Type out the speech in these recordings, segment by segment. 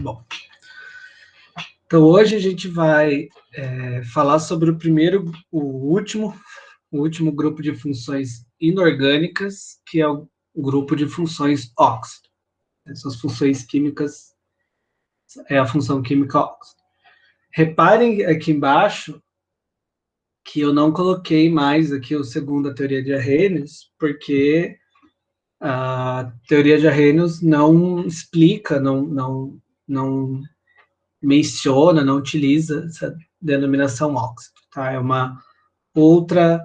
Bom, então hoje a gente vai falar sobre o último grupo de funções inorgânicas, que é o grupo de funções óxido. Essas funções químicas é a função química óxido. Reparem aqui embaixo que eu não coloquei mais aqui o segundo a teoria de Arrhenius, porque a teoria de Arrhenius não explica, não menciona, não utiliza essa denominação óxido, tá? É uma outra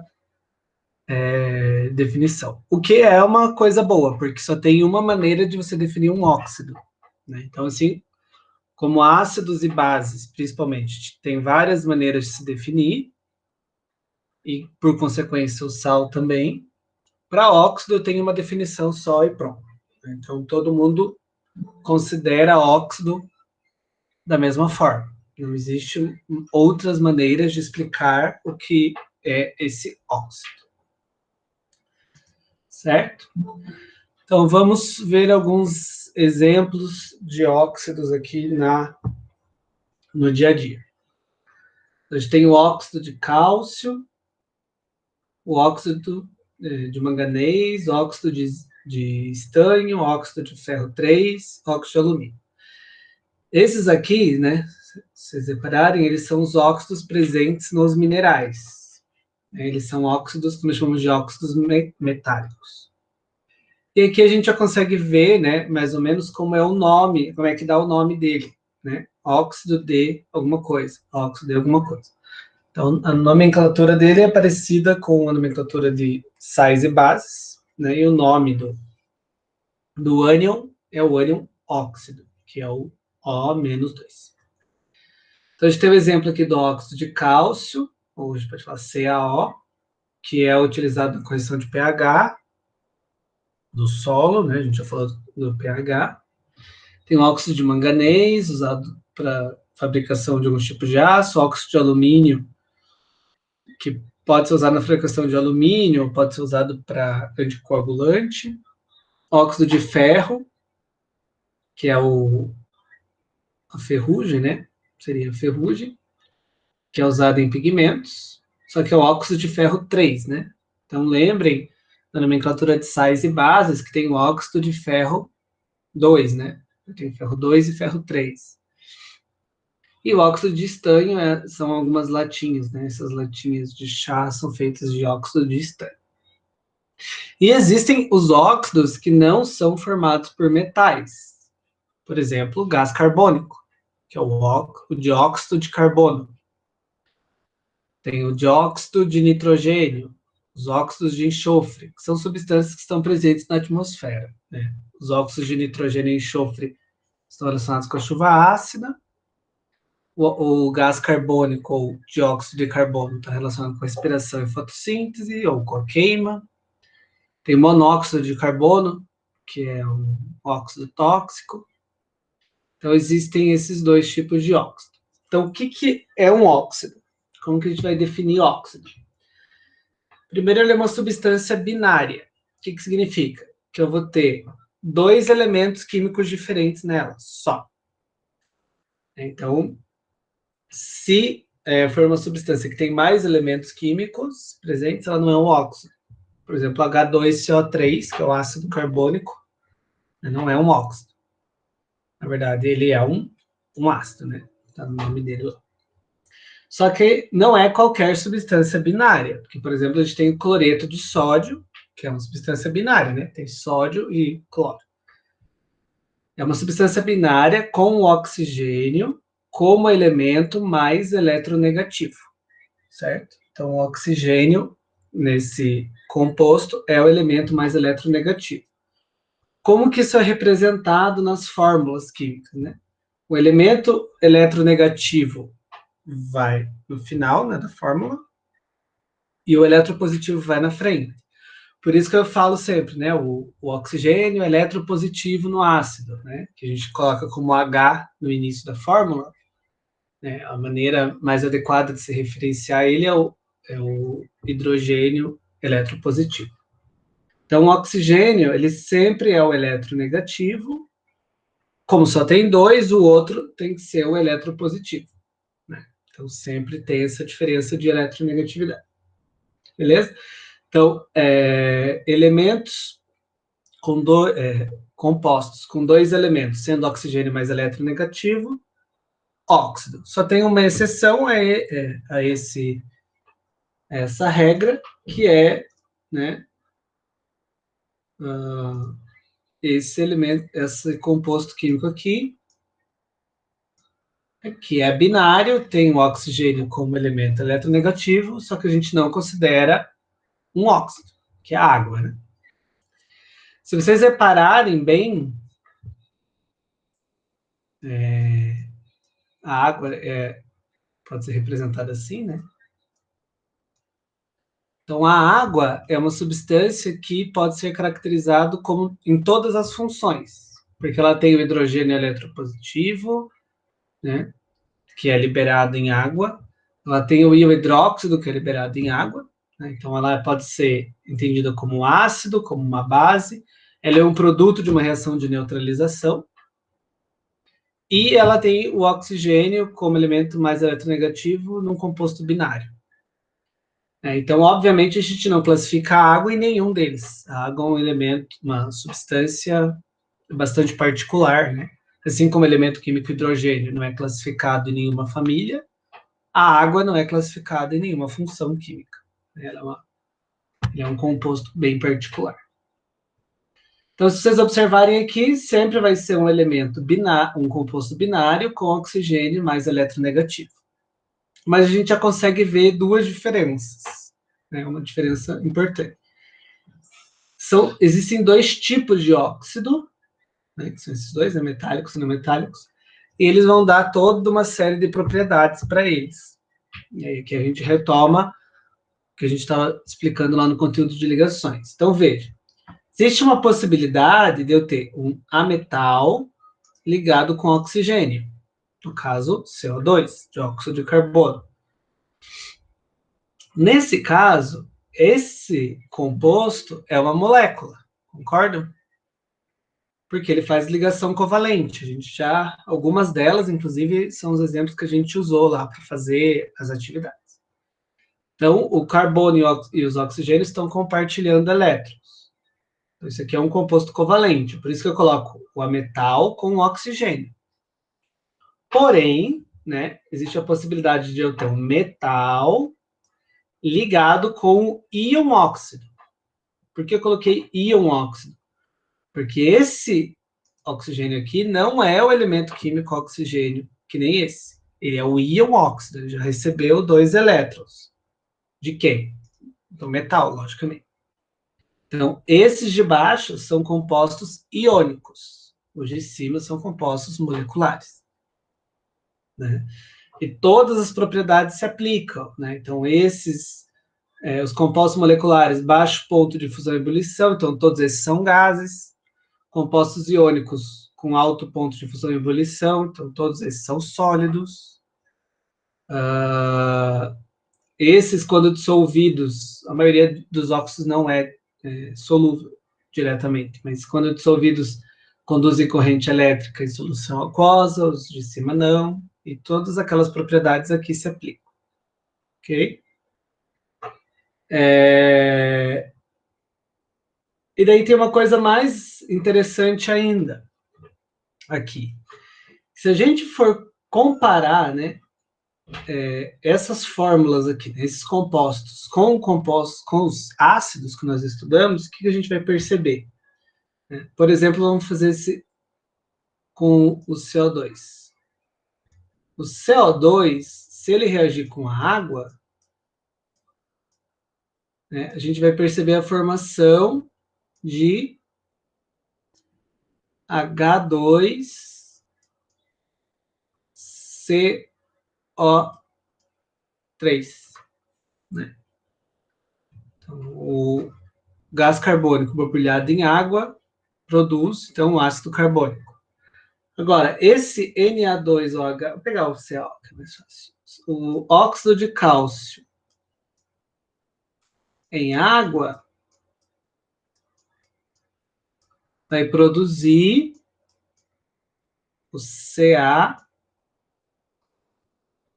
definição. O que é uma coisa boa, porque só tem uma maneira de você definir um óxido, né? Então, assim, como ácidos e bases, principalmente, tem várias maneiras de se definir, e, por consequência, o sal também. Para óxido, tem uma definição só e pronto. Então, todo mundo considera óxido da mesma forma. Não existem outras maneiras de explicar o que é esse óxido. Certo? Então, vamos ver alguns exemplos de óxidos aqui no dia a dia. A gente tem o óxido de cálcio, o óxido de manganês, óxido de estanho, óxido de ferro 3, óxido de alumínio. Esses aqui, né, se vocês repararem, eles são os óxidos presentes nos minerais. Eles são óxidos que nós chamamos de óxidos metálicos. E aqui a gente já consegue ver, né, mais ou menos como é o nome, como é que dá o nome dele, né? Óxido de alguma coisa, óxido de alguma coisa. Então, a nomenclatura dele é parecida com a nomenclatura de sais e bases, né? E o nome do ânion é o ânion óxido, que é o O-2. Então, a gente tem o exemplo aqui do óxido de cálcio, ou a gente pode falar CaO, que é utilizado na correção de pH do solo, né? A gente já falou do pH. Tem o óxido de manganês, usado para fabricação de alguns tipos de aço, óxido de alumínio, que pode ser usado na fabricação de alumínio, pode ser usado para anticoagulante. Óxido de ferro, que é a ferrugem, né? Seria a ferrugem, que é usado em pigmentos, só que é o óxido de ferro 3, né? Então, lembrem da nomenclatura de sais e bases, que tem o óxido de ferro 2, né? Tem ferro 2 e ferro 3. E o óxido de estanho são algumas latinhas, né? Essas latinhas de chá são feitas de óxido de estanho. E existem os óxidos que não são formados por metais. Por exemplo, o gás carbônico, que é o dióxido de carbono. Tem o dióxido de nitrogênio, os óxidos de enxofre, que são substâncias que estão presentes na atmosfera, né? Os óxidos de nitrogênio e enxofre estão relacionados com a chuva ácida. O gás carbônico, ou dióxido de carbono, está relacionado com a respiração e fotossíntese, ou com a queima. Tem monóxido de carbono, que é um óxido tóxico. Então, existem esses dois tipos de óxido. Então, o que é um óxido? Como que a gente vai definir óxido? Primeiro, ele é uma substância binária. O que significa? Que eu vou ter dois elementos químicos diferentes nela, só. Então, se for uma substância que tem mais elementos químicos presentes, ela não é um óxido. Por exemplo, H2CO3, que é o ácido carbônico, não é um óxido. Na verdade, ele é um ácido, né? Está no nome dele lá. Só que não é qualquer substância binária. Porque, por exemplo, a gente tem o cloreto de sódio, que é uma substância binária, né? Tem sódio e cloro. É uma substância binária com o oxigênio como elemento mais eletronegativo, certo? Então, o oxigênio, nesse composto, é o elemento mais eletronegativo. Como que isso é representado nas fórmulas químicas, né? O elemento eletronegativo vai no final, né, da fórmula, e o eletropositivo vai na frente. Por isso que eu falo sempre, né, o oxigênio eletropositivo no ácido, né, que a gente coloca como H no início da fórmula, né, a maneira mais adequada de se referenciar ele é o hidrogênio eletropositivo. Então, o oxigênio, ele sempre é o eletronegativo, como só tem dois, o outro tem que ser o eletropositivo, né? Então, sempre tem essa diferença de eletronegatividade. Beleza? Então, elementos com compostos com dois elementos, sendo oxigênio mais eletronegativo, óxido. Só tem uma exceção a essa regra, que é, né, esse elemento, esse composto químico aqui, que é binário, tem o oxigênio como elemento eletronegativo, só que a gente não considera um óxido, que é a água, né? Se vocês repararem bem, a água pode ser representada assim, né? Então, a água é uma substância que pode ser caracterizado como em todas as funções, porque ela tem o hidrogênio eletropositivo, né, que é liberado em água, ela tem o íon hidróxido, que é liberado em água, né, então ela pode ser entendida como um ácido, como uma base, ela é um produto de uma reação de neutralização, e ela tem o oxigênio como elemento mais eletronegativo num composto binário. Então, obviamente, a gente não classifica a água em nenhum deles. A água é um elemento, uma substância bastante particular, né? Assim como o elemento químico hidrogênio não é classificado em nenhuma família, a água não é classificada em nenhuma função química. Ela é um composto bem particular. Então, se vocês observarem aqui, sempre vai ser um elemento binário, um composto binário com oxigênio mais eletronegativo. Mas a gente já consegue ver duas diferenças, né? Uma diferença importante. Existem dois tipos de óxido, né, que são esses dois, né, metálicos e não metálicos, e eles vão dar toda uma série de propriedades para eles. E aí que a gente retoma, que a gente estava explicando lá no conteúdo de ligações. Então, veja, existe uma possibilidade de eu ter um ametal ligado com oxigênio, no caso, CO2, dióxido de carbono. Nesse caso, esse composto é uma molécula, concordam? Porque ele faz ligação covalente. A gente algumas delas, inclusive, são os exemplos que a gente usou lá para fazer as atividades. Então, o carbono e os oxigênios estão compartilhando elétrons. Então, isso aqui é um composto covalente, por isso que eu coloco o ametal com o oxigênio. Porém, né, existe a possibilidade de eu ter um metal ligado com o íon óxido. Por que eu coloquei íon óxido? Porque esse oxigênio aqui não é o elemento químico oxigênio, que nem esse. Ele é o íon óxido, ele já recebeu 2 elétrons. De quem? Do metal, logicamente. Então, esses de baixo são compostos iônicos. Os de cima são compostos moleculares. Né? E todas as propriedades se aplicam. Né? Então, os compostos moleculares, baixo ponto de fusão e ebulição, então todos esses são gases. Compostos iônicos com alto ponto de fusão e ebulição, então todos esses são sólidos. Esses, quando dissolvidos, a maioria dos óxidos não é solúvel diretamente, mas quando dissolvidos, conduzem corrente elétrica em solução aquosa, os de cima não, e todas aquelas propriedades aqui se aplicam. Ok? E daí tem uma coisa mais interessante ainda aqui. Se a gente for comparar, né, essas fórmulas aqui, esses compostos, com os ácidos que nós estudamos, o que a gente vai perceber? Por exemplo, vamos fazer esse com o CO2. O CO2, se ele reagir com a água, né, a gente vai perceber a formação de H2CO3. Né? Então, o gás carbônico borbulhado em água produz, então, o ácido carbônico. Agora, esse Na2OH, vou pegar o CO, que é mais fácil. O óxido de cálcio em água vai produzir o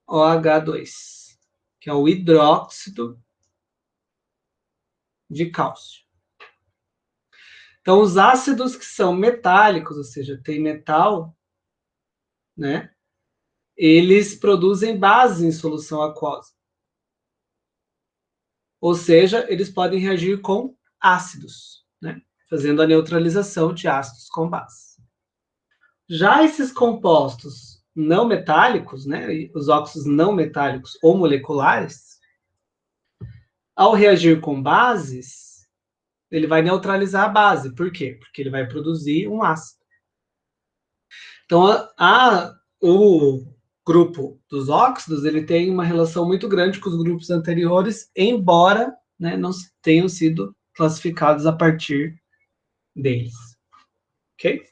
CaOH2, que é o hidróxido de cálcio. Então, os ácidos que são metálicos, ou seja, tem metal, né? Eles produzem bases em solução aquosa. Ou seja, eles podem reagir com ácidos, né? Fazendo a neutralização de ácidos com base. Já esses compostos não metálicos, né? Os óxidos não metálicos ou moleculares, ao reagir com bases, ele vai neutralizar a base. Por quê? Porque ele vai produzir um ácido. Então, o grupo dos óxidos, ele tem uma relação muito grande com os grupos anteriores, embora, né, não tenham sido classificados a partir deles. Ok?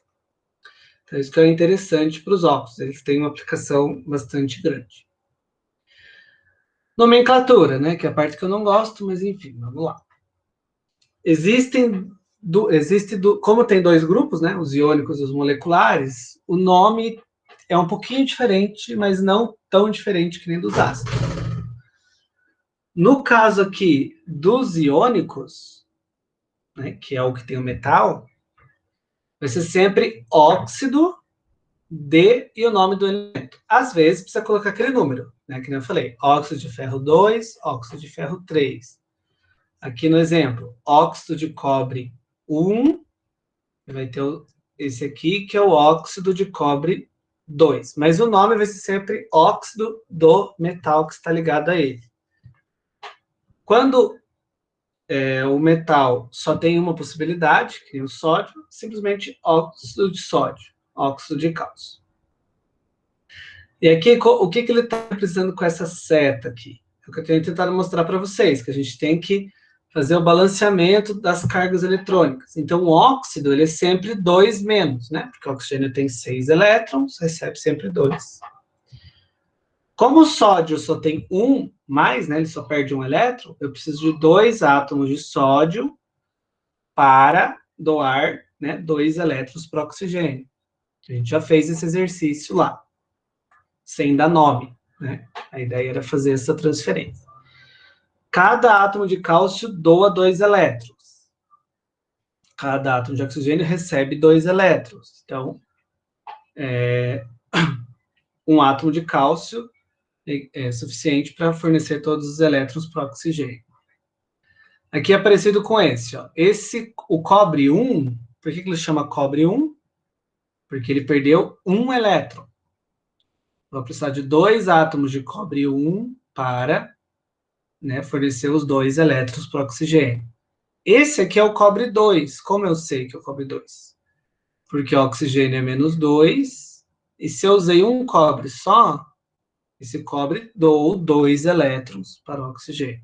Então, isso que é interessante para os óxidos. Eles têm uma aplicação bastante grande. Nomenclatura, né, que é a parte que eu não gosto, mas enfim, vamos lá. Como tem dois grupos, né, os iônicos e os moleculares, o nome é um pouquinho diferente, mas não tão diferente que nem dos ácidos. No caso aqui dos iônicos, né, que é o que tem o metal, vai ser sempre óxido de e o nome do elemento. Às vezes precisa colocar aquele número, né, que nem eu falei, óxido de ferro 2, óxido de ferro 3. Aqui no exemplo, óxido de cobre 1, vai ter esse aqui, que é o óxido de cobre 2. Mas o nome vai ser sempre óxido do metal que está ligado a ele. Quando o metal só tem uma possibilidade, que é o sódio, simplesmente óxido de sódio, óxido de cálcio. E aqui, o que ele está representando com essa seta aqui? É o que eu tenho tentado mostrar para vocês, que a gente tem que fazer o balanceamento das cargas eletrônicas. Então, o óxido, ele é sempre 2 menos, né? Porque o oxigênio tem 6 elétrons, recebe sempre 2. Como o sódio só tem 1 mais, né? Ele só perde 1 elétron, eu preciso de 2 átomos de sódio para doar, né, 2 elétrons para o oxigênio. A gente já fez esse exercício lá, sem dar nome, né? A ideia era fazer essa transferência. Cada átomo de cálcio doa 2 elétrons. Cada átomo de oxigênio recebe 2 elétrons. Então, um átomo de cálcio é suficiente para fornecer todos os elétrons para o oxigênio. Aqui é parecido com esse, ó. O cobre 1, por que ele chama cobre 1? Porque ele perdeu 1 elétron. Vou precisar de 2 átomos de cobre 1 para, né, fornecer os 2 elétrons para o oxigênio. Esse aqui é o cobre 2. Como eu sei que é o cobre 2? Porque o oxigênio é menos 2, e se eu usei um cobre só, esse cobre doou 2 elétrons para o oxigênio.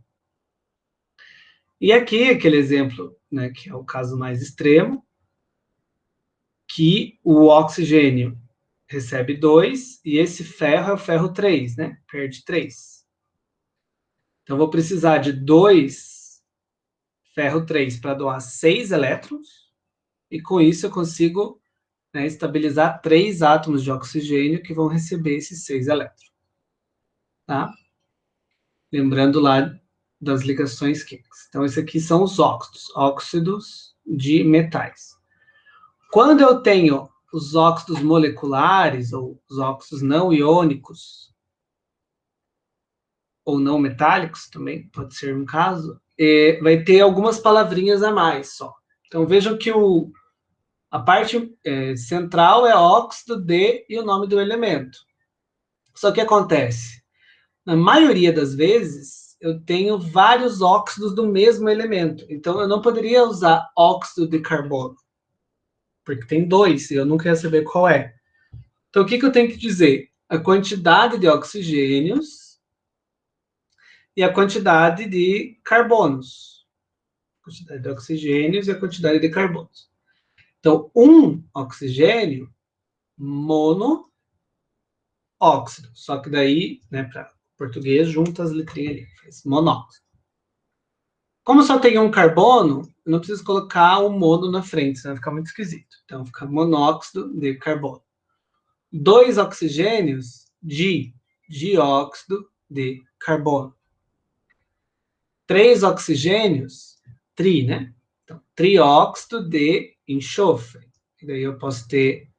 E aqui, aquele exemplo, né, que é o caso mais extremo, que o oxigênio recebe 2, e esse ferro é o ferro 3, né? Perde 3. Então, vou precisar de 2 ferro 3 para doar 6 elétrons, e com isso eu consigo, né, estabilizar 3 átomos de oxigênio que vão receber esses 6 elétrons. Tá? Lembrando lá das ligações químicas. Então, esses aqui são os óxidos, óxidos de metais. Quando eu tenho os óxidos moleculares, ou os óxidos não iônicos, ou não metálicos, também pode ser um caso, vai ter algumas palavrinhas a mais só. Então, vejam que a parte central é óxido de e o nome do elemento. Só que acontece, na maioria das vezes, eu tenho vários óxidos do mesmo elemento. Então, eu não poderia usar óxido de carbono, porque tem 2, e eu nunca ia saber qual é. Então, o que eu tenho que dizer? A quantidade de oxigênios e a quantidade de carbonos. A quantidade de oxigênios e a quantidade de carbonos. Então, um oxigênio, monoóxido. Só que daí, né, para português, junta as letrinhas ali, faz monóxido. Como só tem um carbono, eu não preciso colocar o mono na frente, senão vai ficar muito esquisito. Então, fica monóxido de carbono. 2 oxigênios de dióxido de carbono. 3 oxigênios, né? Então, trióxido de enxofre. E daí eu posso ter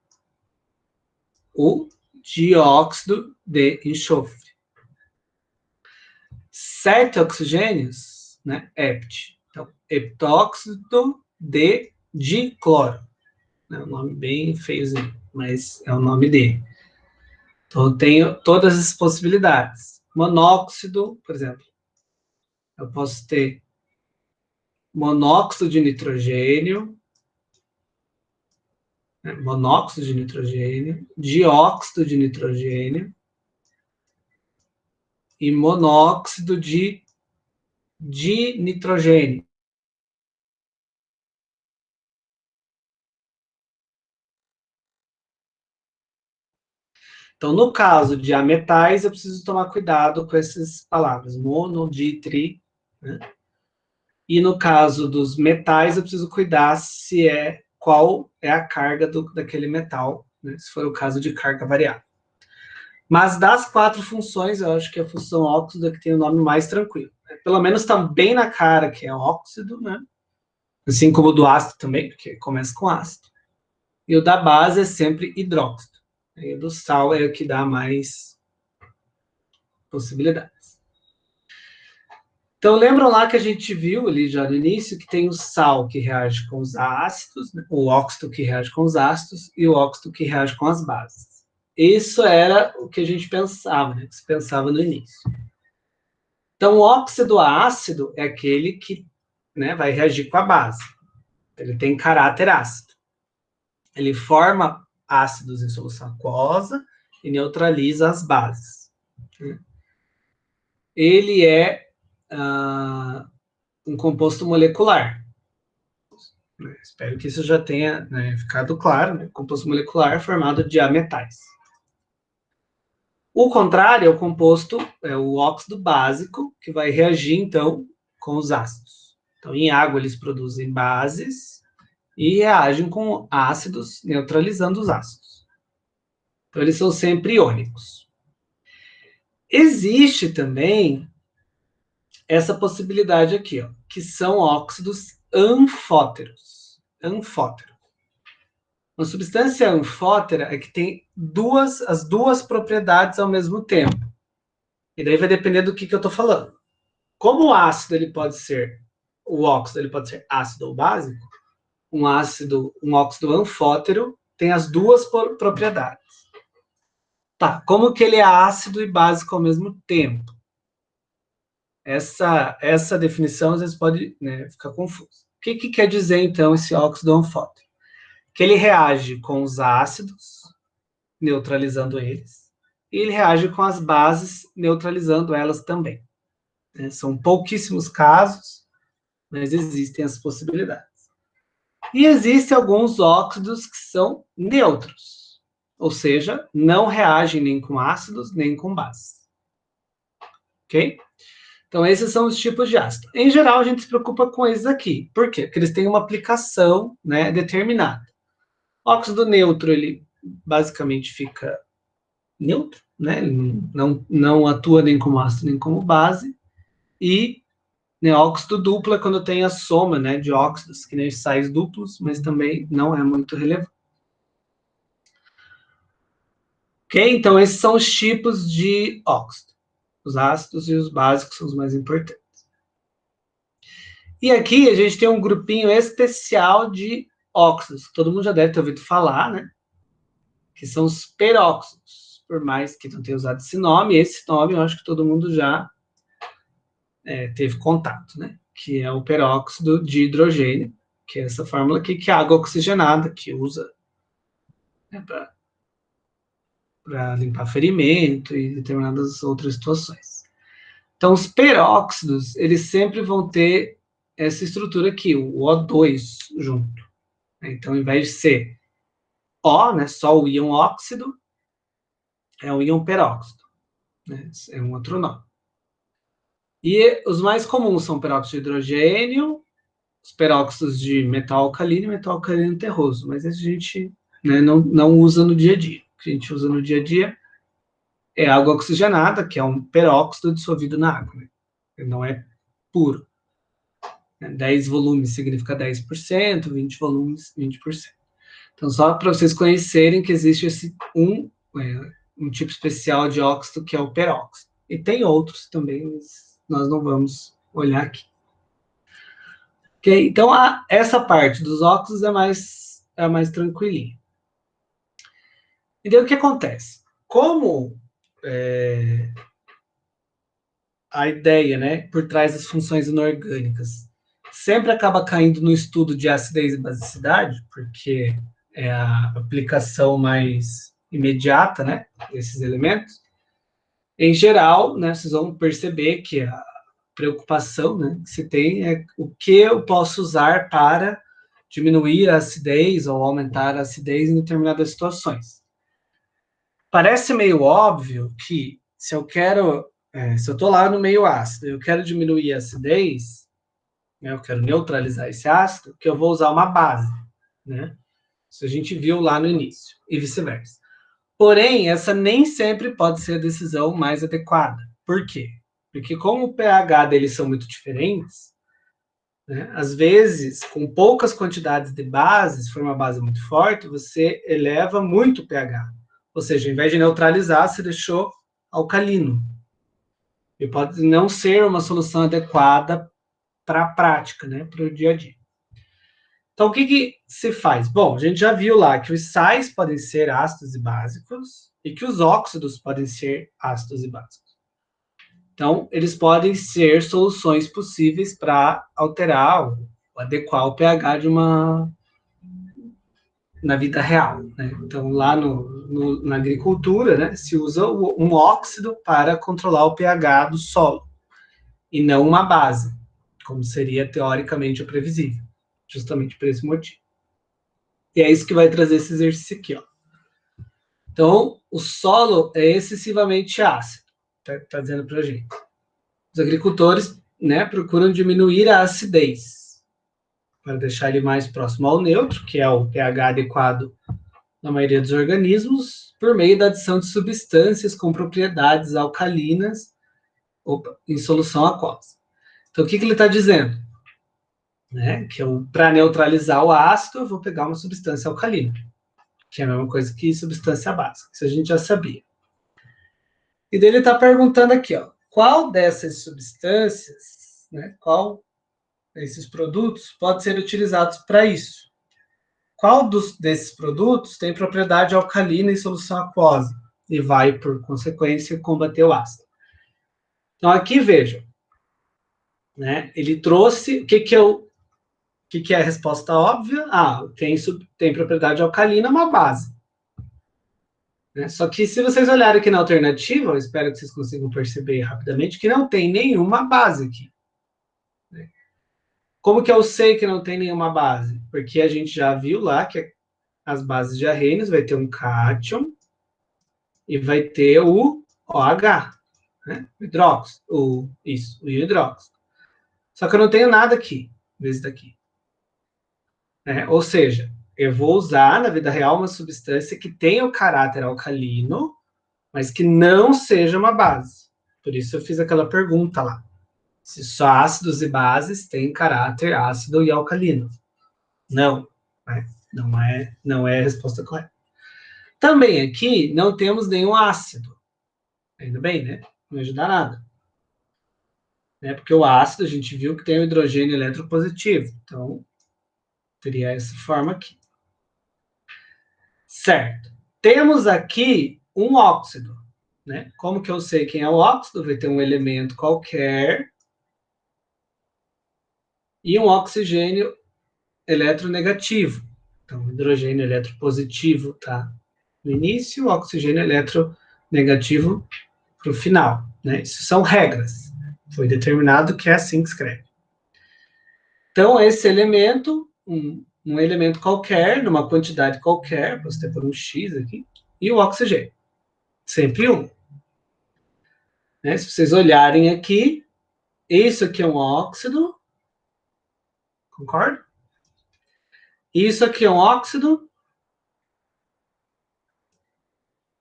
o dióxido de enxofre. 7 oxigênios, né? Hept. Então, heptóxido de dicloro. É um nome bem feiozinho, mas é o nome dele. Então, eu tenho todas as possibilidades. Monóxido, por exemplo. Eu posso ter monóxido de nitrogênio, né? Monóxido de nitrogênio, dióxido de nitrogênio e monóxido de dinitrogênio. Então, no caso de ametais, eu preciso tomar cuidado com essas palavras, mono, di, tri, né? E no caso dos metais, eu preciso cuidar qual é a carga daquele metal, né? Se for o caso de carga variável. Mas das 4 funções, eu acho que a função óxido é que tem o nome mais tranquilo. Pelo menos está bem na cara que é óxido, né? Assim como o do ácido também, porque começa com ácido. E o da base é sempre hidróxido. E o do sal é o que dá mais possibilidades. Então, lembram lá que a gente viu ali já no início que tem o sal que reage com os ácidos, né? O óxido que reage com os ácidos e o óxido que reage com as bases. Isso era o que a gente pensava, né? Que se pensava no início. Então, o óxido ácido é aquele que, né, vai reagir com a base. Ele tem caráter ácido. Ele forma ácidos em solução aquosa e neutraliza as bases. Ele é um composto molecular. Espero que isso já tenha, né, ficado claro. Né? Composto molecular formado de ametais. O contrário é o composto, é o óxido básico, que vai reagir, então, com os ácidos. Então, em água, eles produzem bases e reagem com ácidos, neutralizando os ácidos. Então, eles são sempre iônicos. Existe também essa possibilidade aqui, ó, que são óxidos anfóteros. Anfótero. Uma substância anfótera é que tem as duas propriedades ao mesmo tempo. E daí vai depender do que eu estou falando. Como o ácido ele pode ser, o óxido ele pode ser ácido ou básico, um óxido anfótero tem as duas propriedades. Tá, como que ele é ácido e básico ao mesmo tempo? Essa definição às vezes pode, né, ficar confusa. O que quer dizer, então, esse óxido anfótero? Que ele reage com os ácidos, neutralizando eles, e ele reage com as bases, neutralizando elas também. São pouquíssimos casos, mas existem as possibilidades. E existem alguns óxidos que são neutros, ou seja, não reagem nem com ácidos, nem com bases. Ok? Então, esses são os tipos de ácido. Em geral, a gente se preocupa com esses aqui. Por quê? Porque eles têm uma aplicação, né, determinada. O óxido neutro, ele basicamente fica neutro, né? Ele não atua nem como ácido, nem como base. E, né, óxido duplo é quando tem a soma, né, de óxidos, que nem sais duplos, mas também não é muito relevante. Ok? Então, esses são os tipos de óxido. Os ácidos e os básicos são os mais importantes. E aqui a gente tem um grupinho especial de óxidos. Todo mundo já deve ter ouvido falar, né? Que são os peróxidos. Por mais que não tenha usado esse nome eu acho que todo mundo já teve contato, né? Que é o peróxido de hidrogênio, que é essa fórmula aqui, que é a água oxigenada, que usa, né, para limpar ferimento e determinadas outras situações. Então, os peróxidos, eles sempre vão ter essa estrutura aqui, o O2 junto. Então, ao invés de ser O, né, só o íon óxido, é o íon peróxido. Né, é um outro nome. E os mais comuns são peróxido de hidrogênio, os peróxidos de metal alcalino e metal alcalino terroso, mas a gente, né, não usa no dia a dia. que a gente usa no dia a dia, é água oxigenada, que é um peróxido dissolvido na água, né? Ele não é puro. 10 volumes significa 10%, 20 volumes, 20%. Então, só para vocês conhecerem que existe um tipo especial de óxido que é o peróxido. E tem outros também, mas nós não vamos olhar aqui. Okay? Então, essa parte dos óxidos é mais tranquilinha. E daí o que acontece? Como a ideia, né, por trás das funções inorgânicas sempre acaba caindo no estudo de acidez e basicidade, porque é a aplicação mais imediata, né, desses elementos. Em geral, né, vocês vão perceber que a preocupação, né, que se tem é o que eu posso usar para diminuir a acidez ou aumentar a acidez em determinadas situações. Parece meio óbvio que se eu estou lá no meio ácido, eu quero diminuir a acidez, né, eu quero neutralizar esse ácido, que eu vou usar uma base, né? Isso a gente viu lá no início, e vice-versa. Porém, essa nem sempre pode ser a decisão mais adequada. Por quê? Porque como o pH deles são muito diferentes, né, às vezes, com poucas quantidades de bases, se for uma base muito forte, você eleva muito o pH. Ou seja, ao invés de neutralizar, você deixou alcalino. E pode não ser uma solução adequada para a prática, né, para o dia a dia. Então, o que se faz? Bom, a gente já viu lá que os sais podem ser ácidos e básicos e que os óxidos podem ser ácidos e básicos. Então, eles podem ser soluções possíveis para alterar ou adequar o pH na vida real, né? Então, lá na agricultura, né, se usa um óxido para controlar o pH do solo e não uma base, como seria teoricamente o previsível, justamente por esse motivo. E é isso que vai trazer esse exercício aqui, ó. Então, o solo é excessivamente ácido, tá dizendo para a gente. Os agricultores, né, procuram diminuir a acidez para deixar ele mais próximo ao neutro, que é o pH adequado na maioria dos organismos, por meio da adição de substâncias com propriedades alcalinas em solução aquosa. Então, o que ele está dizendo? Né, que para neutralizar o ácido, eu vou pegar uma substância alcalina, que é a mesma coisa que substância básica, isso a gente já sabia. E dele está perguntando aqui, ó, qual dessas substâncias, né, qual desses produtos pode ser utilizados para isso? Qual desses produtos tem propriedade alcalina em solução aquosa e vai, por consequência, combater o ácido? Então, aqui vejam, né, ele trouxe, o que é a resposta óbvia? Tem propriedade alcalina, uma base. Né? Só que se vocês olharem aqui na alternativa, eu espero que vocês consigam perceber rapidamente que não tem nenhuma base aqui. Né? Como que eu sei que não tem nenhuma base? Porque a gente já viu lá que as bases de arrenes vai ter um cátion e vai ter o OH, né? O hidróxido, o hidróxido. Só que eu não tenho nada aqui, desse daqui. Ou seja, eu vou usar na vida real uma substância que tenha o caráter alcalino, mas que não seja uma base. Por isso eu fiz aquela pergunta lá. Se só ácidos e bases têm caráter ácido e alcalino. Não, né? Não é a resposta correta. Também aqui não temos nenhum ácido. Ainda bem, né? Não ajuda nada. Porque o ácido a gente viu que tem o hidrogênio eletropositivo. Então, teria essa forma aqui. Certo. Temos aqui um óxido. Né? Como que eu sei quem é o óxido? Vai ter um elemento qualquer e um oxigênio eletronegativo. Então, hidrogênio eletropositivo está no início, o oxigênio eletronegativo para o final. Né? Isso são regras. Foi determinado que é assim que escreve. Então, esse elemento, um elemento qualquer, numa quantidade qualquer, você ter por um X aqui, e o oxigênio. Sempre um. Né? Se vocês olharem aqui, isso aqui é um óxido, concorda? Isso aqui é um óxido,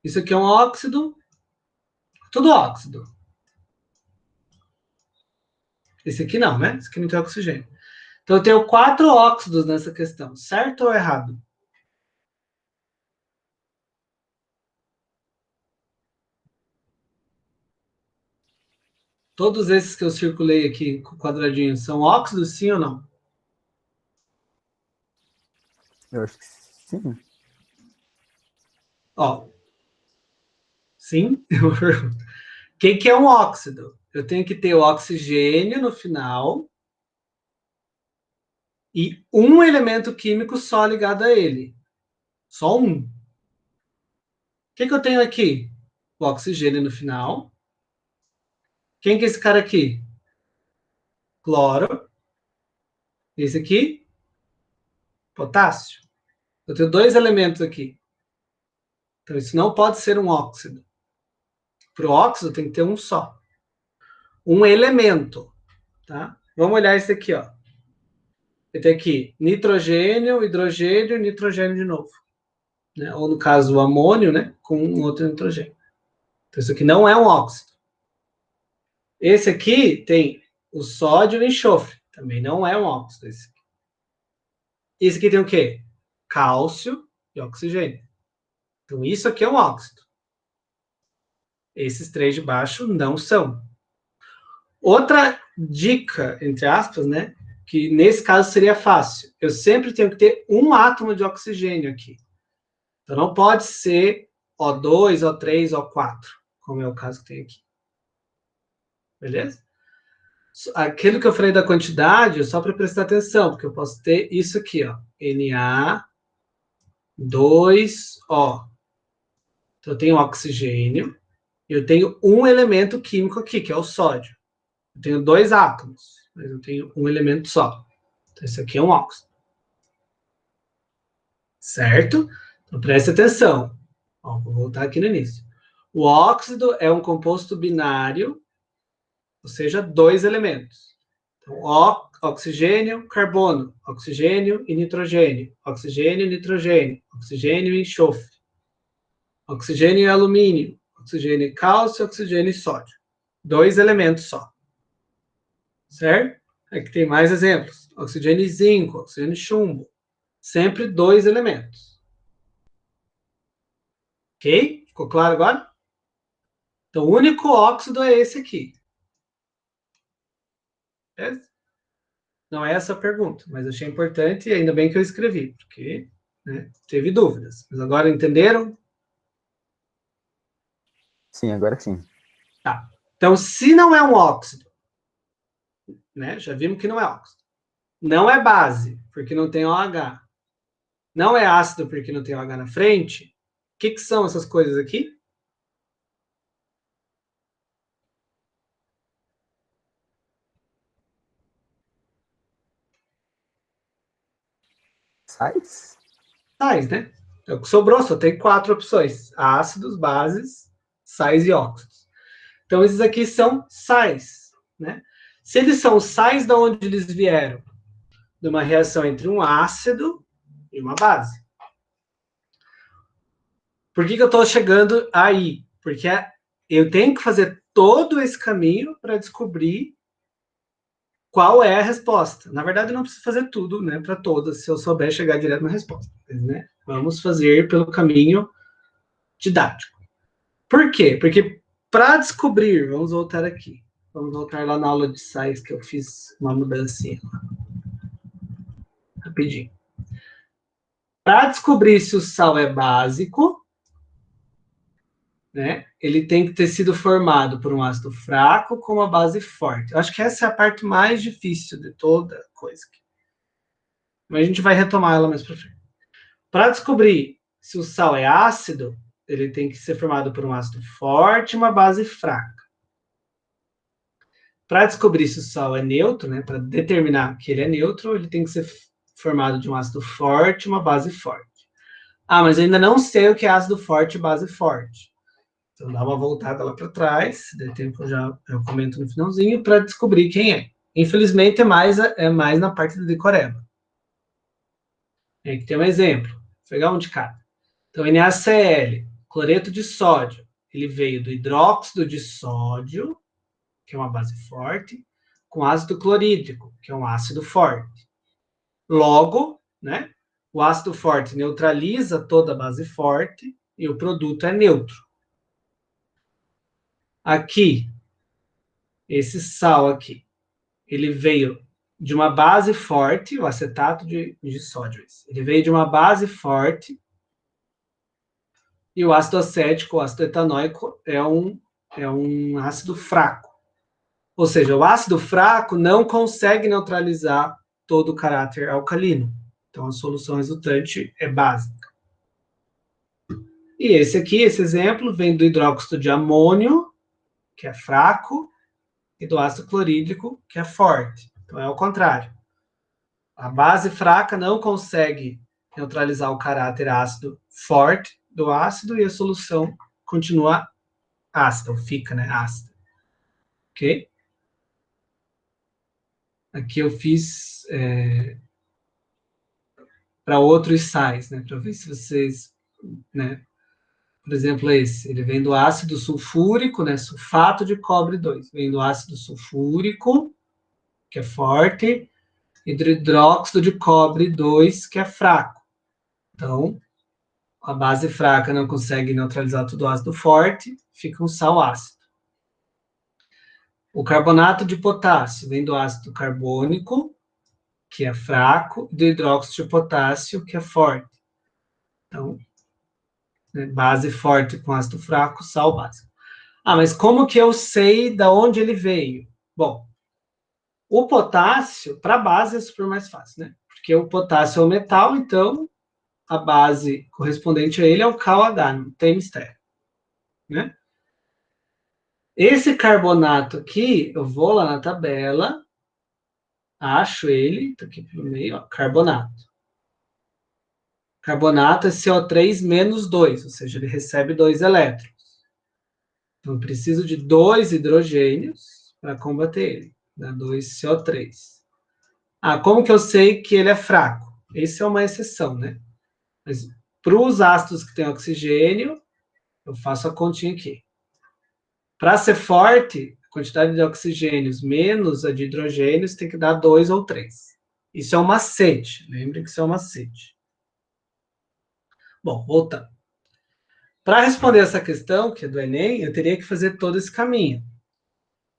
Isso aqui é um óxido, tudo óxido. Esse aqui não, né? Esse aqui não tem oxigênio. Então, eu tenho 4 óxidos nessa questão, certo ou errado? Todos esses que eu circulei aqui com quadradinho são óxidos, sim ou não? Eu acho que sim. Ó, sim? O que é um óxido? Eu tenho que ter o oxigênio no final e um elemento químico só ligado a ele. Só um. O que eu tenho aqui? O oxigênio no final. Quem que é esse cara aqui? Cloro. Esse aqui? Potássio. Eu tenho 2 elementos aqui. Então, isso não pode ser um óxido. Para o óxido, tem que ter um só. Um elemento. Tá? Vamos olhar esse aqui, ó. Eu tenho aqui nitrogênio, hidrogênio, nitrogênio de novo. Né? Ou no caso, o amônio, né? Com um outro nitrogênio. Então, isso aqui não é um óxido. Esse aqui tem o sódio e o enxofre. Também não é um óxido. Esse aqui tem o quê? Cálcio e oxigênio. Então, isso aqui é um óxido. Esses 3 de baixo não são. Outra dica, entre aspas, né? Que nesse caso seria fácil. Eu sempre tenho que ter um átomo de oxigênio aqui. Então não pode ser O2, O3, O4, como é o caso que tem aqui. Beleza? Aquilo que eu falei da quantidade, só para prestar atenção, porque eu posso ter isso aqui, ó. Na2O. Então eu tenho oxigênio, e eu tenho um elemento químico aqui, que é o sódio. Eu tenho 2 átomos, mas eu tenho um elemento só. Então, esse aqui é um óxido. Certo? Então, preste atenção. Ó, vou voltar aqui no início. O óxido é um composto binário, ou seja, 2 elementos. Então, oxigênio, carbono, oxigênio e nitrogênio, oxigênio e nitrogênio, oxigênio e enxofre, oxigênio e alumínio, oxigênio e cálcio, oxigênio e sódio. 2 elementos só. Certo? Aqui tem mais exemplos. Oxigênio e zinco, oxigênio e chumbo. Sempre 2 elementos. Ok? Ficou claro agora? Então, o único óxido é esse aqui. Beleza? Não é essa a pergunta, mas achei importante e ainda bem que eu escrevi, porque né, teve dúvidas. Mas agora entenderam? Sim, agora sim. Tá. Então, se não é um óxido, né, já vimos que não é óxido. Não é base, porque não tem OH. Não é ácido, porque não tem OH na frente. O que são essas coisas aqui? Sais? Sais, né? É o que sobrou, só tem 4 opções: ácidos, bases, sais e óxidos. Então, esses aqui são sais, né? Se eles são sais, de onde eles vieram? De uma reação entre um ácido e uma base. Por que eu estou chegando aí? Porque eu tenho que fazer todo esse caminho para descobrir qual é a resposta. Na verdade, eu não preciso fazer tudo, né, para todas, se eu souber chegar direto na resposta. Mas, né, vamos fazer pelo caminho didático. Por quê? Porque para descobrir, vamos voltar aqui. Vamos voltar lá na aula de sais que eu fiz uma mudancinha. Rapidinho. Para descobrir se o sal é básico, né, ele tem que ter sido formado por um ácido fraco com uma base forte. Eu acho que essa é a parte mais difícil de toda coisa. Mas a gente vai retomar ela mais para frente. Para descobrir se o sal é ácido, ele tem que ser formado por um ácido forte e uma base fraca. Para descobrir se o sal é neutro, né, para determinar que ele é neutro, ele tem que ser formado de um ácido forte e uma base forte. Ah, mas eu ainda não sei o que é ácido forte e base forte. Então dá uma voltada lá para trás, se der tempo eu comento no finalzinho, para descobrir quem é. Infelizmente é mais na parte do decoreba. Aqui tem um exemplo. Vou pegar um de cada. Então, NaCl, cloreto de sódio, ele veio do hidróxido de sódio, que é uma base forte, com ácido clorídrico, que é um ácido forte. Logo, né, o ácido forte neutraliza toda a base forte e o produto é neutro. Aqui, esse sal aqui, ele veio de uma base forte, o acetato de sódio. Ele veio de uma base forte e o ácido acético, o ácido etanóico, é um ácido fraco. Ou seja, o ácido fraco não consegue neutralizar todo o caráter alcalino. Então, a solução resultante é básica. E esse aqui, esse exemplo, vem do hidróxido de amônio, que é fraco, e do ácido clorídrico, que é forte. Então, é o contrário. A base fraca não consegue neutralizar o caráter ácido forte do ácido e a solução continua ácida, ou fica, né, ácida. Ok? Aqui eu fiz para outros sais, né, para ver se vocês, né, por exemplo, esse, ele vem do ácido sulfúrico, né, sulfato de cobre 2, vem do ácido sulfúrico, que é forte, e do hidróxido de cobre 2, que é fraco. Então, a base fraca não consegue neutralizar todo o ácido forte, fica um sal ácido. O carbonato de potássio vem do ácido carbônico, que é fraco, e do hidróxido de potássio, que é forte. Então, né, base forte com ácido fraco, sal básico. Ah, mas como que eu sei de onde ele veio? Bom, o potássio, para a base, é super mais fácil, né? Porque o potássio é um metal, então a base correspondente a ele é o KOH, não tem mistério, né? Esse carbonato aqui, eu vou lá na tabela, acho ele, tá aqui pelo meio, ó, carbonato. Carbonato é CO3 menos 2, ou seja, ele recebe 2 elétrons. Então, eu preciso de 2 hidrogênios para combater ele, dá 2 CO3. Ah, como que eu sei que ele é fraco? Essa é uma exceção, né? Mas para os ácidos que têm oxigênio, eu faço a continha aqui. Para ser forte, a quantidade de oxigênios menos a de hidrogênios tem que dar 2 ou 3. Isso é um macete, lembre que isso é um macete. Bom, voltando. Para responder essa questão, que é do Enem, eu teria que fazer todo esse caminho.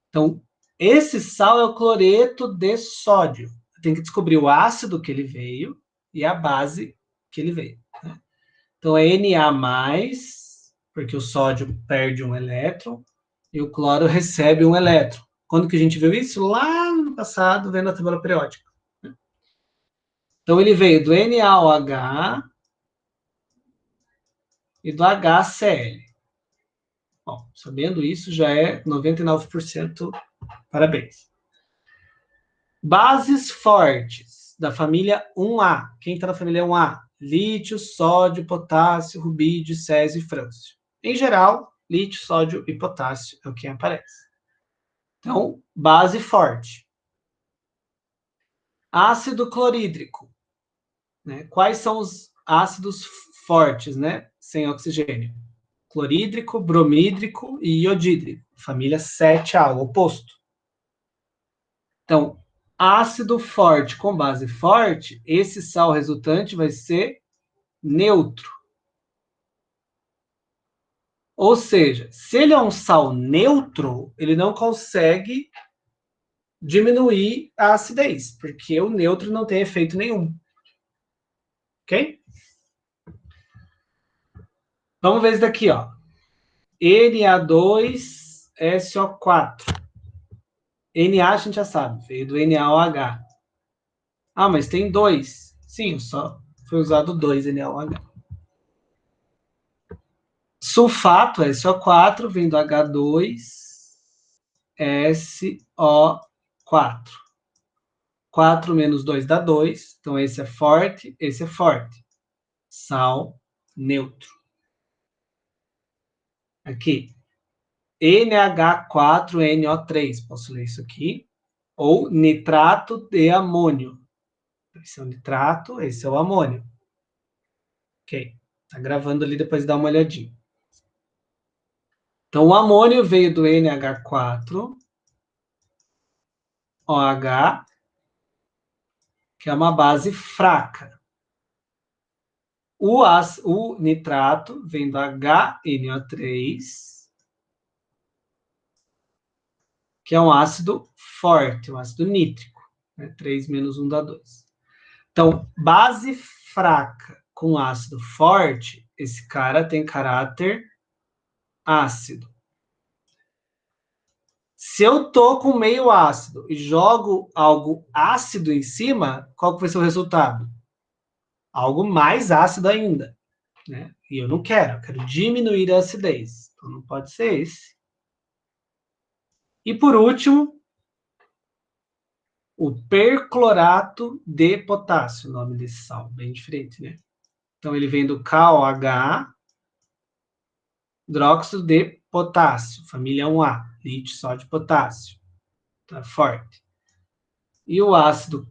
Então, esse sal é o cloreto de sódio. Eu tenho que descobrir o ácido que ele veio e a base que ele veio. Né? Então, é Na+, porque o sódio perde um elétron, e o cloro recebe um elétron. Quando que a gente viu isso? Lá no passado, vendo a tabela periódica. Então, ele veio do NaOH e do HCl. Bom, sabendo isso, já é 99%, parabéns. Bases fortes da família 1A. Quem está na família 1A? Lítio, sódio, potássio, rubídio, césio e frâncio. Em geral, lítio, sódio e potássio é o que aparece. Então, base forte. Ácido clorídrico. Né? Quais são os ácidos fortes, né? Sem oxigênio? Clorídrico, bromídrico e iodídrico. Família 7A, o oposto. Então, ácido forte com base forte, esse sal resultante vai ser neutro. Ou seja, se ele é um sal neutro, ele não consegue diminuir a acidez, porque o neutro não tem efeito nenhum. Ok? Vamos ver isso daqui, ó. Na2SO4. Na a gente já sabe, veio do NaOH. Ah, mas tem 2. Sim, só foi usado 2 NaOH. Sulfato, SO4, vem do H2SO4. 4 menos 2 dá 2. Então, esse é forte, esse é forte. Sal neutro. Aqui. NH4NO3. Posso ler isso aqui. Ou nitrato de amônio. Esse é o nitrato, esse é o amônio. Ok. Tá gravando ali, depois dá uma olhadinha. Então, o amônio veio do NH4, OH, que é uma base fraca. O nitrato vem do HNO3, que é um ácido forte, um ácido nítrico, né? 3 menos 1 dá 2. Então, base fraca com ácido forte, esse cara tem caráter ácido. Se eu tô com meio ácido e jogo algo ácido em cima, qual que vai ser o resultado? Algo mais ácido ainda, né? E eu não quero, eu quero diminuir a acidez. Então, não pode ser esse. E por último, o perclorato de potássio, o nome desse sal, bem diferente, né? Então, ele vem do KOH, hidróxido de potássio, família 1A, lítio, sódio de potássio. Tá forte. E o ácido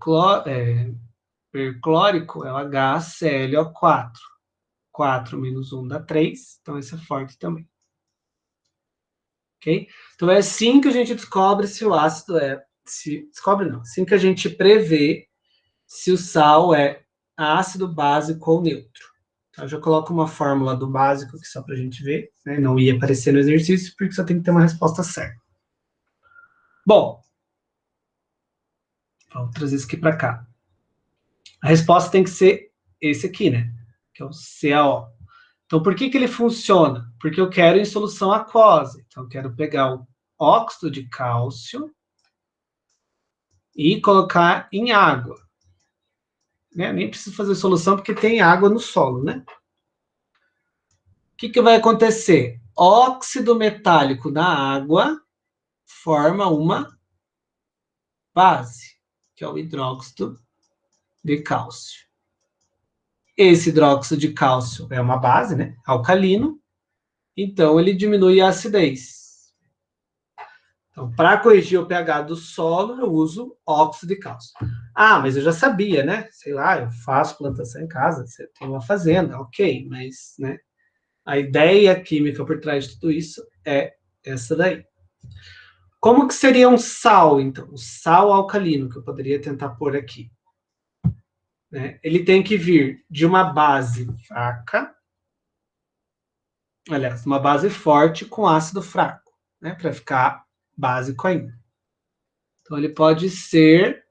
perclórico é o HClO4. 4 menos 1 dá 3, então esse é forte também. Ok? Então é assim que a gente descobre se o ácido descobre não, assim que a gente prevê se o sal é ácido, básico ou neutro. Então, eu já coloco uma fórmula do básico aqui só para a gente ver, né? Não ia aparecer no exercício, porque só tem que ter uma resposta certa. Bom, vamos trazer isso aqui para cá. A resposta tem que ser esse aqui, né? Que é o CaO. Então, por que ele funciona? Porque eu quero em solução aquosa. Então, eu quero pegar o óxido de cálcio e colocar em água. Né? Nem preciso fazer solução porque tem água no solo, né? O que vai acontecer? Óxido metálico na água forma uma base, que é o hidróxido de cálcio. Esse hidróxido de cálcio é uma base, né? Alcalino. Então, ele diminui a acidez. Então, para corrigir o pH do solo, eu uso óxido de cálcio. Ah, mas eu já sabia, né? Sei lá, eu faço plantação em casa, você tem uma fazenda, ok, mas, né? A ideia química por trás de tudo isso é essa daí. Como que seria um sal, então? O sal alcalino, que eu poderia tentar pôr aqui. Né? Ele tem que vir de uma base fraca, aliás, uma base forte com ácido fraco, né? Para ficar básico ainda. Então, ele pode ser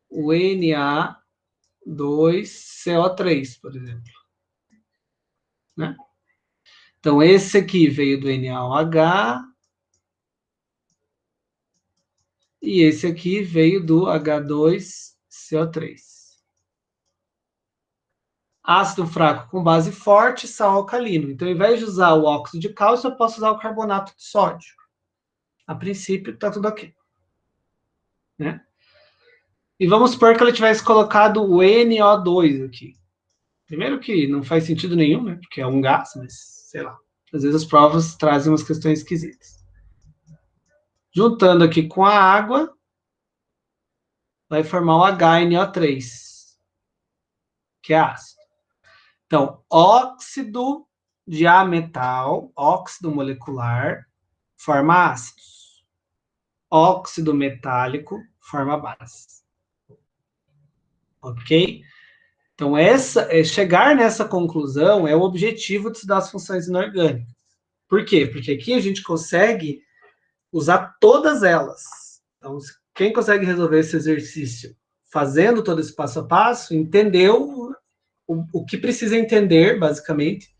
o Na2CO3, por exemplo. Né? Então, esse aqui veio do NaOH e esse aqui veio do H2CO3. Ácido fraco com base forte, sal alcalino. Então, ao invés de usar o óxido de cálcio, eu posso usar o carbonato de sódio. A princípio, está tudo ok. Né? E vamos supor que ela tivesse colocado o NO2 aqui. Primeiro que não faz sentido nenhum, né? Porque é um gás, mas sei lá. Às vezes as provas trazem umas questões esquisitas. Juntando aqui com a água, vai formar o HNO3, que é ácido. Então, óxido de ametal, óxido molecular, forma ácidos. Óxido metálico forma base. Ok? Então, chegar nessa conclusão é o objetivo de estudar as funções inorgânicas. Por quê? Porque aqui a gente consegue usar todas elas. Então, quem consegue resolver esse exercício fazendo todo esse passo a passo, entendeu o que precisa entender, basicamente,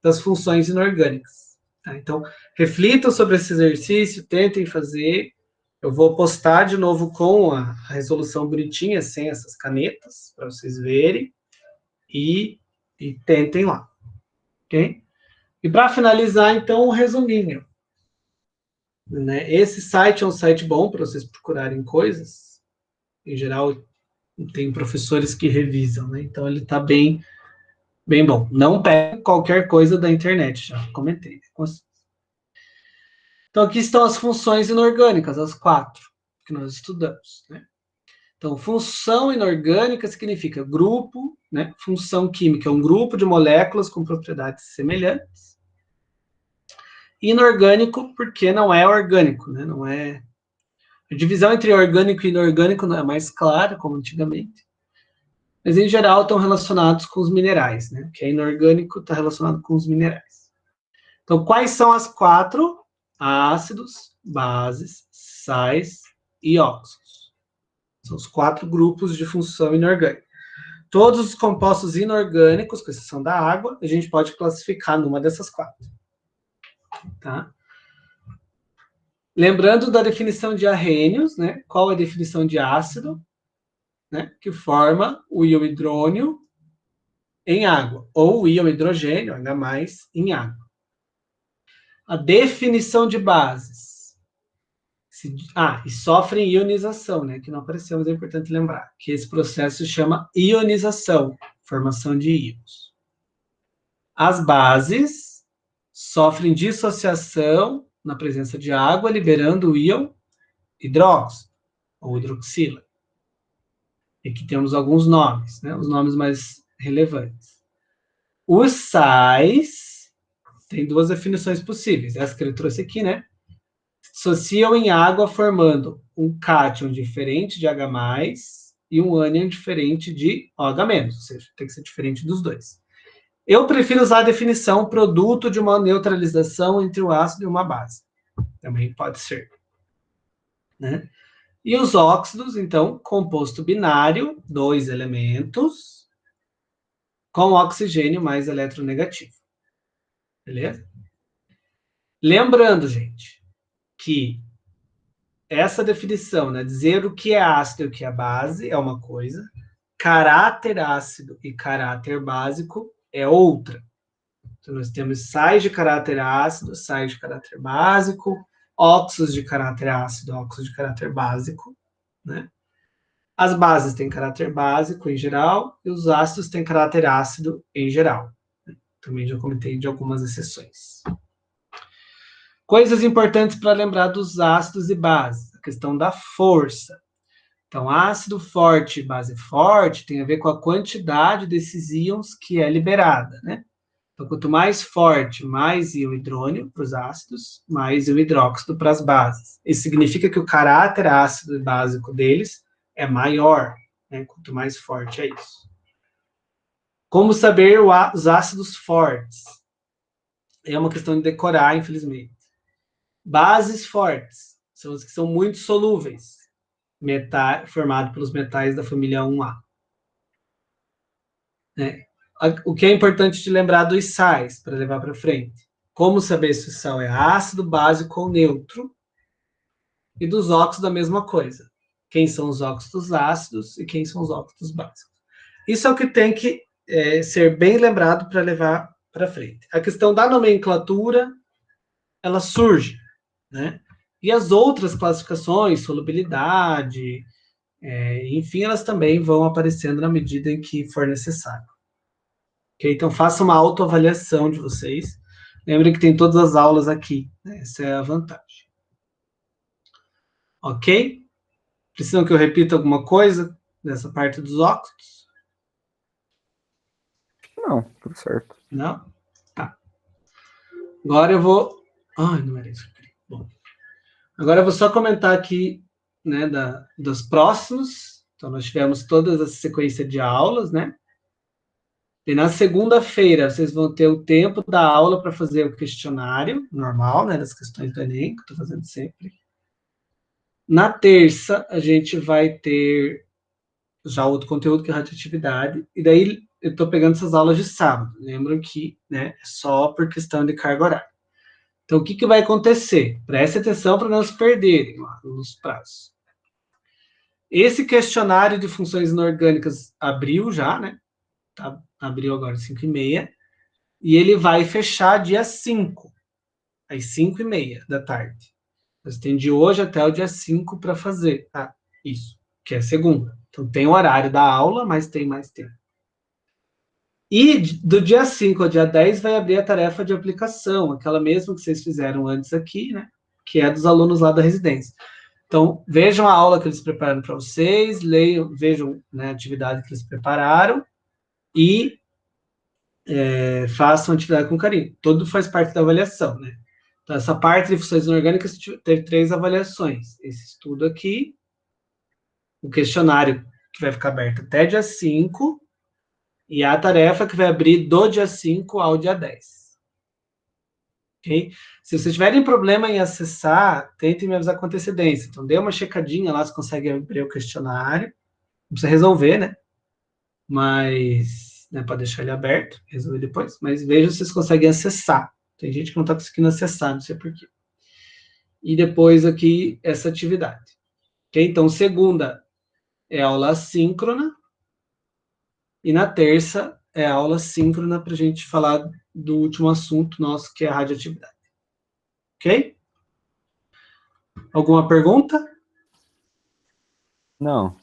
das funções inorgânicas. Tá? Então, reflitam sobre esse exercício, tentem fazer. Eu vou postar de novo com a resolução bonitinha, sem essas canetas, para vocês verem, e tentem lá. Ok? E para finalizar, então, um resuminho. Né? Esse site é um site bom para vocês procurarem coisas. Em geral, tem professores que revisam, né? Então, ele está bem bom. Não pegue qualquer coisa da internet, já comentei. Então, aqui estão as funções inorgânicas, as 4 que nós estudamos. Né? Então, função inorgânica significa grupo, né? Função química é um grupo de moléculas com propriedades semelhantes. Inorgânico, porque não é orgânico, né? Não é... A divisão entre orgânico e inorgânico não é mais clara, como antigamente. Mas, em geral, estão relacionados com os minerais, né? Que é inorgânico, está relacionado com os minerais. Então, quais são as 4? Ácidos, bases, sais e óxidos. São os 4 grupos de função inorgânica. Todos os compostos inorgânicos, com exceção da água, a gente pode classificar numa dessas 4. Tá? Lembrando da definição de arrênios, né? Qual é a definição de ácido? Né? Que forma o íon hidrônio em água, ou o íon hidrogênio, H+, em água. A definição de bases. E sofrem ionização, né? Que não apareceu, mas é importante lembrar. Que esse processo se chama ionização, formação de íons. As bases sofrem dissociação na presença de água, liberando o íon hidróxido, ou hidroxila. E aqui temos alguns nomes, né? Os nomes mais relevantes. Os sais, tem 2 definições possíveis. Essa que ele trouxe aqui, né? Dissociam em água formando um cátion diferente de H+, e um ânion diferente de OH-, ou seja, tem que ser diferente dos dois. Eu prefiro usar a definição produto de uma neutralização entre o ácido e uma base. Também pode ser. Né? E os óxidos, então, composto binário, 2 elementos, com oxigênio mais eletronegativo. Beleza? Lembrando, gente, que essa definição, né, dizer o que é ácido e o que é base é uma coisa, caráter ácido e caráter básico é outra. Então, nós temos sais de caráter ácido, sais de caráter básico, óxidos de caráter ácido, óxidos de caráter básico, né? As bases têm caráter básico em geral, e os ácidos têm caráter ácido em geral. Também já comentei de algumas exceções. Coisas importantes para lembrar dos ácidos e bases. A questão da força. Então, ácido forte e base forte tem a ver com a quantidade desses íons que é liberada, né? Então, quanto mais forte, mais íon hidrônio para os ácidos, mais íon hidróxido para as bases. Isso significa que o caráter ácido e básico deles é maior, né? Quanto mais forte é isso. Como saber os ácidos fortes? É uma questão de decorar, infelizmente. Bases fortes são as que são muito solúveis, formado pelos metais da família 1A. Né? O que é importante de lembrar dos sais, para levar para frente. Como saber se o sal é ácido, básico ou neutro. E dos óxidos, a mesma coisa. Quem são os óxidos ácidos e quem são os óxidos básicos. Isso é o que tem que ser bem lembrado para levar para frente. A questão da nomenclatura, ela surge, né? E as outras classificações, solubilidade, enfim, elas também vão aparecendo na medida em que for necessário. Okay? Então, faça uma autoavaliação de vocês. Lembrem que tem todas as aulas aqui. Né? Essa é a vantagem. Ok? Precisam que eu repita alguma coisa dessa parte dos óxidos? Não, tudo certo. Não? Tá. Agora eu vou... Ai, não era isso. Bom. Agora eu vou só comentar aqui, né, dos próximos. Então, nós tivemos toda essa sequência de aulas, né? E na segunda-feira, vocês vão ter o tempo da aula para fazer o questionário normal, né, das questões do Enem, que eu estou fazendo sempre. Na terça, a gente vai ter já outro conteúdo, que é radioatividade, e daí eu estou pegando essas aulas de sábado. Lembram que, né, é só por questão de carga horária. Então, o que vai acontecer? Preste atenção para não se perderem lá nos prazos. Esse questionário de funções inorgânicas abriu já, né? Abriu agora às 5h30, e ele vai fechar dia 5, às 5h30 da tarde. Você tem de hoje até o dia 5 para fazer isso, que é segunda. Então, tem o horário da aula, mas tem mais tempo. E do dia 5 ao dia 10 vai abrir a tarefa de aplicação, aquela mesma que vocês fizeram antes aqui, né? Que é dos alunos lá da residência. Então, vejam a aula que eles prepararam para vocês, leiam, vejam, né, a atividade que eles prepararam e façam a atividade com carinho. Tudo faz parte da avaliação, né? Então, essa parte de funções inorgânicas teve 3 avaliações. Esse estudo aqui, o questionário que vai ficar aberto até dia 5, e a tarefa que vai abrir do dia 5 ao dia 10. Ok? Se vocês tiverem problema em acessar, tentem me avisar com antecedência. Então, dê uma checadinha lá, se consegue abrir o questionário. Não precisa resolver, né? Mas, né, pode deixar ele aberto, resolver depois. Mas veja se vocês conseguem acessar. Tem gente que não está conseguindo acessar, não sei porquê. E depois aqui, essa atividade. Ok? Então, segunda é aula assíncrona. E na terça é aula síncrona para a gente falar do último assunto nosso, que é a radioatividade. Ok? Alguma pergunta? Não.